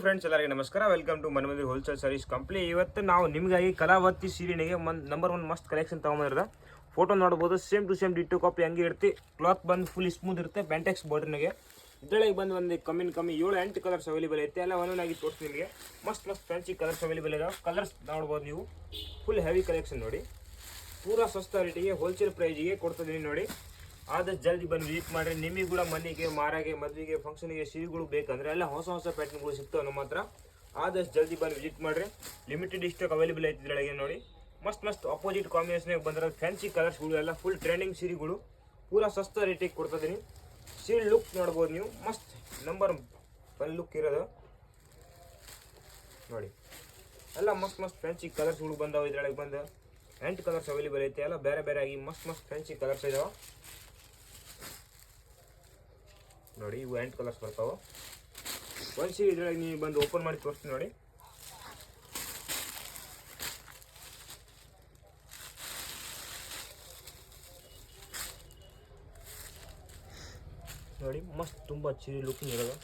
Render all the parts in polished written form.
Friends ಎಲ್ಲರಿಗೆ ನಮಸ್ಕಾರ. Welcome to ಮನಮಂದಿರ ಹೋಲ್ಸೇಲ್ ಸರ್ವಿಸ್ ಕಂಪ್ನಿ. ಇವತ್ತು ನಾವು ನಿಮಗಾಗಿ ಕಲಾವತಿ ಸೀರೆನಿಗೆ ನಂಬರ್ 1 ಮಸ್ತ್ ಕಲೆಕ್ಷನ್ ತೊಗೊಂಡಿರೋದು. ಫೋಟೋ ನೋಡ್ಬೋದು, same to same ditto copy ಹಂಗೆ ಇರ್ತಿ. ಕ್ಲಾತ್ ಬಂದು ಫುಲ್ ಸ್ಮೂತ್ ಇರುತ್ತೆ. ಬ್ಯಾಂಟೆಕ್ಸ್ ಬಾರ್ಡರ್ನಿಗೆ ಇದರೊಳಗೆ ಬಂದು ಒಂದು ಕಮ್ಮಿ 7-8 ಕಲರ್ಸ್ ಅವೈಲೇಬಲ್ ಐತೆ. ಎಲ್ಲ ಒಂದೊಂದಾಗಿ ತೋರಿಸ್ತೀನಿ ನಿಮಗೆ. ಮಸ್ತ್ ಫ್ಯಾನ್ಸಿ ಕಲರ್ಸ್ ಅವೈಲೇಬಲ್ ಇದಾವೆ. ಕಲರ್ಸ್ ನೋಡ್ಬೋದು ನೀವು. ಫುಲ್ ಹೆವಿ ಕಲೆಕ್ಷನ್ ನೋಡಿ. ಪೂರಾ ಸಸ್ತಾ ರೇಟಿಗೆ ಹೋಲ್ಸೇಲ್ ಪ್ರೈಜಿಗೆ ಕೊಡ್ತಿದ್ದೀನಿ ನೋಡಿ. ಆದಷ್ಟು ಜಲ್ದಿ ಬಂದು ವಿಸಿಟ್ ಮಾಡಿರಿ. ನಿಮಗೆ ಕೂಡ ಮನೆಗೆ, ಮಾರಾಗೆ, ಮದುವೆಗೆ, ಫಂಕ್ಷನ್ಗೆ ಸೀರೆಗಳು ಬೇಕಂದ್ರೆ ಎಲ್ಲ ಹೊಸ ಪ್ಯಾಟರ್ನ್ಗಳು ಸಿಗ್ತವೆ ನಮ್ಮ ಹತ್ರ. ಆದಷ್ಟು ಜಲ್ದಿ ಬಂದು ವಿಸಿಟ್ ಮಾಡಿರಿ. ಲಿಮಿಟೆಡ್ ಸ್ಟಾಕ್ ಅವೈಲೇಬಲ್ ಐತಿ ಇದರೊಳಗೆ ನೋಡಿ. ಮಸ್ತ್ ಅಪೋಸಿಟ್ ಕಾಂಬಿನೇಷನ್ಗೆ ಬಂದಿರೋದು ಫ್ಯಾನ್ಸಿ ಕಲರ್ಸ್ಗಳು ಎಲ್ಲ ಫುಲ್ ಟ್ರೆಂಡಿಂಗ್ ಸೀರೆಗಳು ಪೂರಾ ಸಸ್ತಾ ರೇಟಿಗೆ ಕೊಡ್ತಿದ್ದೀನಿ. ಸೀರೆ ಲುಕ್ ನೋಡ್ಬೋದು ನೀವು. ಮಸ್ತ್ ನಂಬರ್ 1 ಲುಕ್ ಇರೋದು ನೋಡಿ. ಎಲ್ಲ ಮಸ್ತ್ ಫ್ಯಾನ್ಸಿ ಕಲರ್ಸ್ಗಳು ಬಂದಾವೆ. ಇದರೊಳಗೆ ಬಂದು 8 ಕಲರ್ಸ್ ಅವೈಲೇಬಲ್ ಐತೆ. ಎಲ್ಲ ಬೇರೆ ಬೇರೆ ಆಗಿ ಮಸ್ತ್ ಫ್ಯಾನ್ಸಿ ಕಲರ್ಸ್ ಇದಾವೆ ನೋಡಿ. ಇವು 8 ಕಲರ್ಸ್ ಬರ್ತಾವೆ. ಒಂದು ಸೀರೆ ಇದರೊಳಗೆ ನೀವು ಬಂದು ಓಪನ್ ಮಾಡಿ ತೋರಿಸ್ತೀನಿ ನೋಡಿ. ನೋಡಿ ಮಸ್ತ್ ತುಂಬ ಸೀರೆ ಲುಕಿಂಗ್ ಇರೋದು.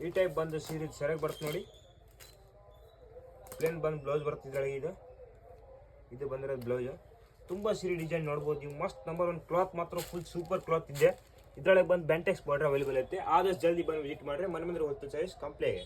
ಈ ಟೈಪ್ ಬಂದು ಸೀರೆ ಸರಿಯಾಗಿ ಬರುತ್ತೆ ನೋಡಿ. ಪ್ಲೇನ್ ಬಂದು ಬ್ಲೌಸ್ ಬರುತ್ತೆ ಇದರೊಳಗೆ. ಇದು ಬಂದಿರೋದು ಬ್ಲೌಸ್. ತುಂಬ ಸೀರೆ ಡಿಸೈನ್ ನೋಡ್ಬೋದು ನೀವು. ಮಸ್ತ್ ನಂಬರ್ 1 ಕ್ಲಾತ್ ಮಾತ್ರ ಫುಲ್ ಸೂಪರ್ ಕ್ಲಾತ್ ಇದೆ. ಇದರೊಳಗೆ ಬಂದು ಬ್ಯಾಂಟೆಕ್ಸ್ ಬಾರ್ಡರ್ ಅವೈಲೇಬಲ್ ಐತೆ. ಆದಷ್ಟು ಜಲ್ದಿ ಬಂದು ವಿಸಿಟ್ ಮಾಡಿರಿ ಮನಮಂದಿರ ಹೋಲ್ಸೇಲ್ ಸರ್ವಿಸ್ ಕಂಪ್ನಿಗೆ.